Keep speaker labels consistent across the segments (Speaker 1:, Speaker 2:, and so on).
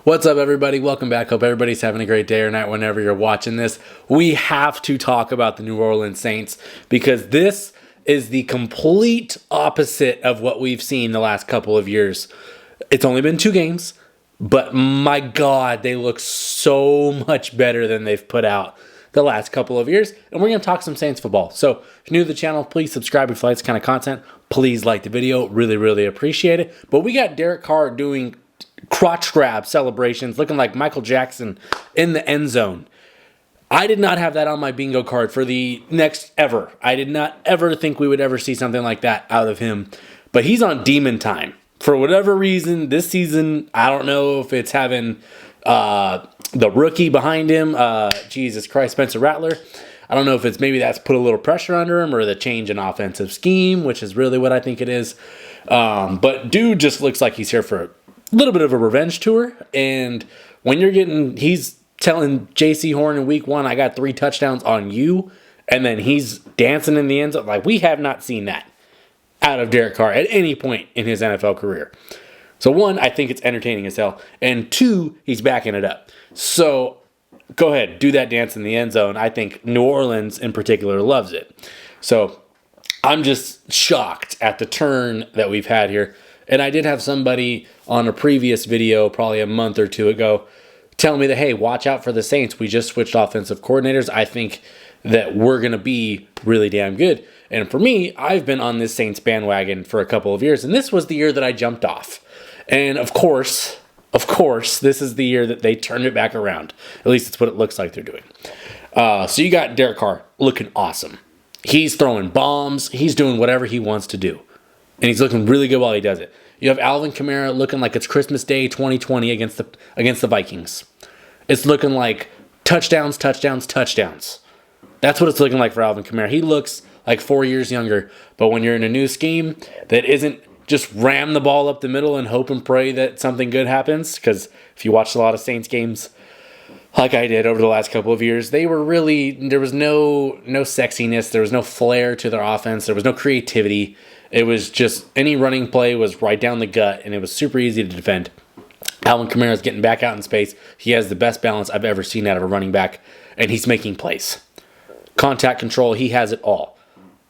Speaker 1: What's up, everybody? Welcome back. Hope everybody's having a great day or night whenever you're watching this. We have to talk about the New Orleans Saints because this is the complete opposite of what we've seen the last couple of years. It's only been 2 games, but my God, they look so much better than they've put out the last couple of years. And we're going to talk some Saints football. So if you're new to the channel, please subscribe if you like this kind of content. Please like the video. Really appreciate it. But we got Derek Carr doing crotch grab celebrations, looking like Michael Jackson in the end zone. I did not have that on my bingo card for the next ever. I did not ever think we would ever see something like that out of him. But he's on demon time. For whatever reason, this season, I don't know if it's having the rookie behind him, Jesus Christ, Spencer Rattler. I don't know if it's maybe that's put a little pressure under him or the change in offensive scheme, which is really what I think it is. But dude just looks like he's here for a little bit of a revenge tour. And when he's telling J.C. Horn in week 1, I got 3 touchdowns on you. And then he's dancing in the end zone. Like, we have not seen that out of Derek Carr at any point in his NFL career. So 1, I think it's entertaining as hell. And 2, he's backing it up. So go ahead, do that dance in the end zone. I think New Orleans in particular loves it. So I'm just shocked at the turn that we've had here. And I did have somebody on a previous video, probably a month or 2 ago, tell me that, hey, watch out for the Saints. We just switched offensive coordinators. I think that we're going to be really damn good. And for me, I've been on this Saints bandwagon for a couple of years. And this was the year that I jumped off. And of course, this is the year that they turned it back around. At least it's what it looks like they're doing. So you got Derek Carr looking awesome. He's throwing bombs. He's doing whatever he wants to do. And he's looking really good while he does it. You have Alvin Kamara looking like it's Christmas Day 2020 against the Vikings. It's looking like touchdowns. That's what it's looking like for Alvin Kamara. He looks like 4 years younger. But when you're in a new scheme that isn't just ram the ball up the middle and hope and pray that something good happens, because if you watched a lot of Saints games like I did over the last couple of years, there was no sexiness, there was no flair to their offense, there was no creativity. It was just any running play was right down the gut, and it was super easy to defend. Alvin Kamara's getting back out in space. He has the best balance I've ever seen out of a running back, and he's making plays. Contact control, he has it all.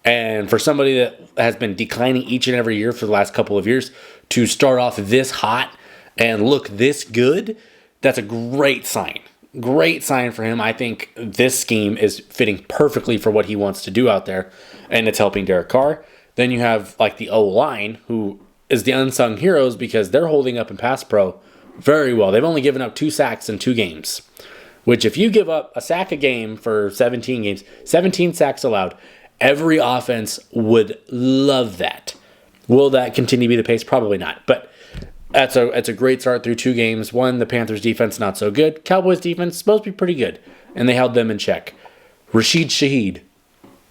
Speaker 1: And for somebody that has been declining each and every year for the last couple of years, to start off this hot and look this good, that's a great sign. Great sign for him. I think this scheme is fitting perfectly for what he wants to do out there, and it's helping Derek Carr. Then you have like the O-line, who is the unsung heroes because they're holding up in pass pro very well. They've only given up 2 sacks in 2 games, which if you give up a sack a game for 17 games, 17 sacks allowed, every offense would love that. Will that continue to be the pace? Probably not. But it's a great start through 2 games. 1, the Panthers defense not so good. Cowboys defense supposed to be pretty good, and they held them in check. Rashid Shaheed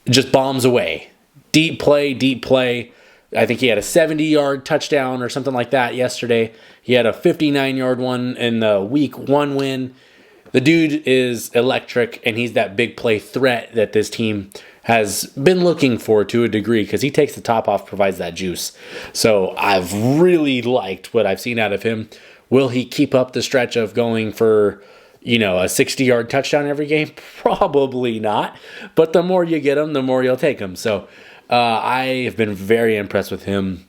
Speaker 1: just bombs away. Deep play. I think he had a 70-yard touchdown or something like that yesterday. He had a 59-yard one in the week 1 win. The dude is electric, and he's that big play threat that this team has been looking for to a degree because he takes the top off, provides that juice. So I've really liked what I've seen out of him. Will he keep up the stretch of going for a 60-yard touchdown every game? Probably not. But the more you get him, the more you'll take him. So I have been very impressed with him.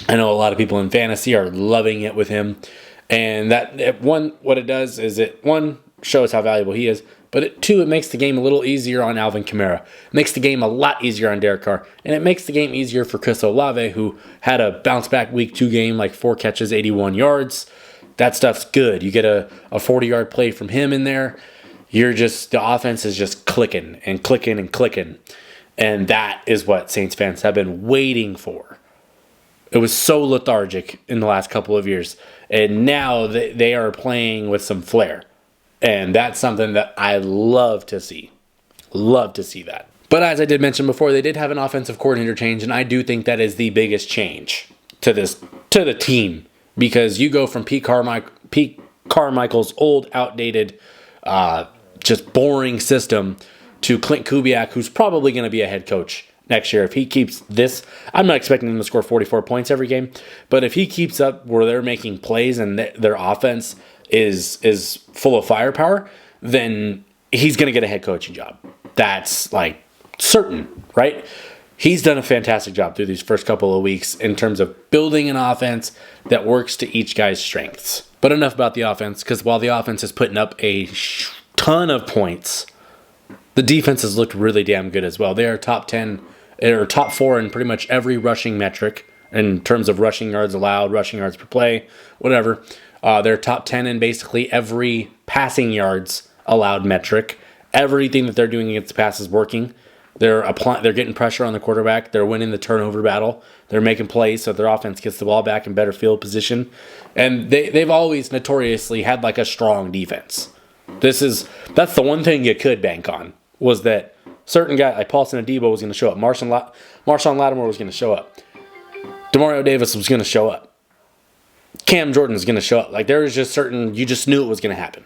Speaker 1: I know a lot of people in fantasy are loving it with him. And what it does is it, 1, shows how valuable he is. But 2, it makes the game a little easier on Alvin Kamara. It makes the game a lot easier on Derek Carr. And it makes the game easier for Chris Olave, who had a bounce-back week 2 game, like 4 catches, 81 yards. That stuff's good. You get a 40-yard play from him in there. The offense is just clicking. And that is what Saints fans have been waiting for. It was so lethargic in the last couple of years. And now they are playing with some flair. And that's something that I love to see. Love to see that. But as I did mention before, they did have an offensive coordinator change. And I do think that is the biggest change to the team. Because you go from Pete Carmichael's old, outdated, just boring system to Clint Kubiak, who's probably going to be a head coach next year. If he keeps this, I'm not expecting him to score 44 points every game, but if he keeps up where they're making plays and their offense is full of firepower, then he's going to get a head coaching job. That's like certain, right? He's done a fantastic job through these first couple of weeks in terms of building an offense that works to each guy's strengths. But enough about the offense, because while the offense is putting up a ton of points, the defense has looked really damn good as well. They are top 10 or top 4 in pretty much every rushing metric in terms of rushing yards allowed, rushing yards per play, whatever. They're top 10 in basically every passing yards allowed metric. Everything that they're doing against the pass is working. They're getting pressure on the quarterback. They're winning the turnover battle. They're making plays so their offense gets the ball back in better field position. And they've always notoriously had like a strong defense. That's the one thing you could bank on, was that certain guy like Paulson Adebo was going to show up. Marshawn Lattimore was going to show up. Demario Davis was going to show up. Cam Jordan is going to show up. Like, there was just you just knew it was going to happen.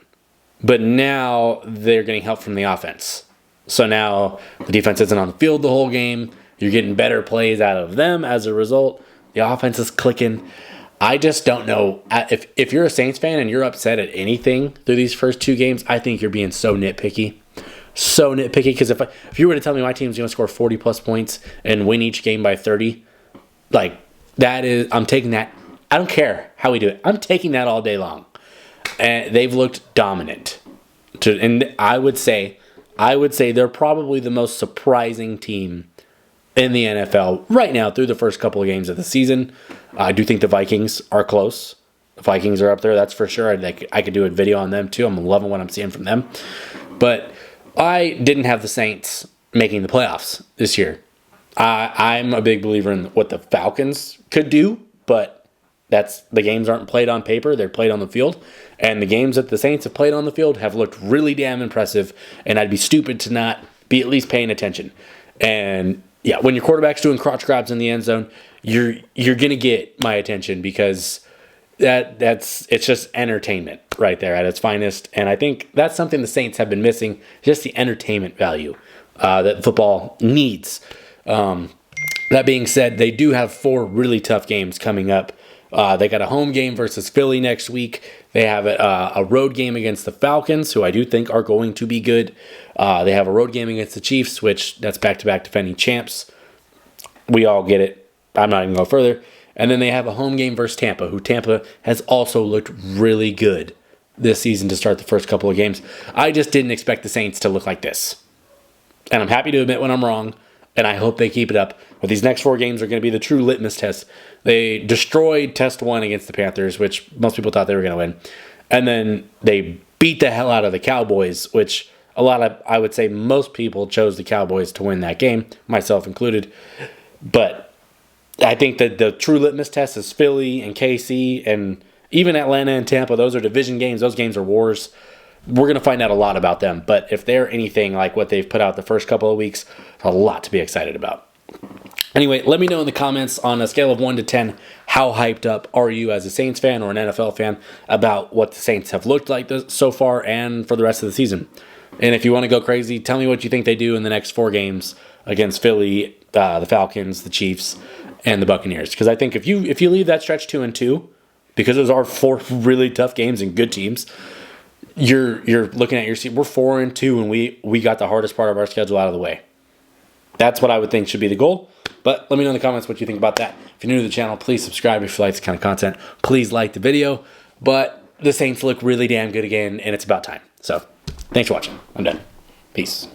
Speaker 1: But now they're getting help from the offense. So now the defense isn't on the field the whole game. You're getting better plays out of them as a result. The offense is clicking. I just don't know. If you're a Saints fan and you're upset at anything through these first 2 games, I think you're being so nitpicky. So nitpicky, because if you were to tell me my team's going to score 40-plus points and win each game by 30, like, I'm taking that. I don't care how we do it. I'm taking that all day long. And they've looked dominant. And I would say they're probably the most surprising team in the NFL right now through the first couple of games of the season. I do think the Vikings are close. The Vikings are up there, that's for sure. I could do a video on them too. I'm loving what I'm seeing from them. But I didn't have the Saints making the playoffs this year. I'm a big believer in what the Falcons could do, but the games aren't played on paper. They're played on the field. And the games that the Saints have played on the field have looked really damn impressive, and I'd be stupid to not be at least paying attention. And yeah, when your quarterback's doing crotch grabs in the end zone, you're going to get my attention, because it's just entertainment right there at its finest. And I think that's something the Saints have been missing, just the entertainment value that football needs. That being said, they do have 4 really tough games coming up. They got a home game versus Philly next week. They have a road game against the Falcons, who I do think are going to be good. They have a road game against the Chiefs, which that's back-to-back defending champs. We all get it. I'm not even going to go further. And then they have a home game versus Tampa, who Tampa has also looked really good this season to start the first couple of games. I just didn't expect the Saints to look like this. And I'm happy to admit when I'm wrong, and I hope they keep it up. But these next 4 games are going to be the true litmus test. They destroyed test 1 against the Panthers, which most people thought they were going to win. And then they beat the hell out of the Cowboys, which I would say most people chose the Cowboys to win that game, myself included. But I think that the true litmus test is Philly and KC, and even Atlanta and Tampa. Those are division games. Those games are wars. We're going to find out a lot about them. But if they're anything like what they've put out the first couple of weeks, a lot to be excited about. Anyway, let me know in the comments on a scale of 1 to 10, how hyped up are you as a Saints fan or an NFL fan about what the Saints have looked like so far and for the rest of the season. And if you want to go crazy, tell me what you think they do in the next 4 games against Philly, the Falcons, the Chiefs, and the Buccaneers. Because I think if you leave that stretch 2-2, because those are 4 really tough games and good teams, you're looking at your season. We're 4-2, and we got the hardest part of our schedule out of the way. That's what I would think should be the goal. But let me know in the comments what you think about that. If you're new to the channel, please subscribe if you like this kind of content. Please like the video. But the Saints look really damn good again, and it's about time. So, thanks for watching. I'm done. Peace.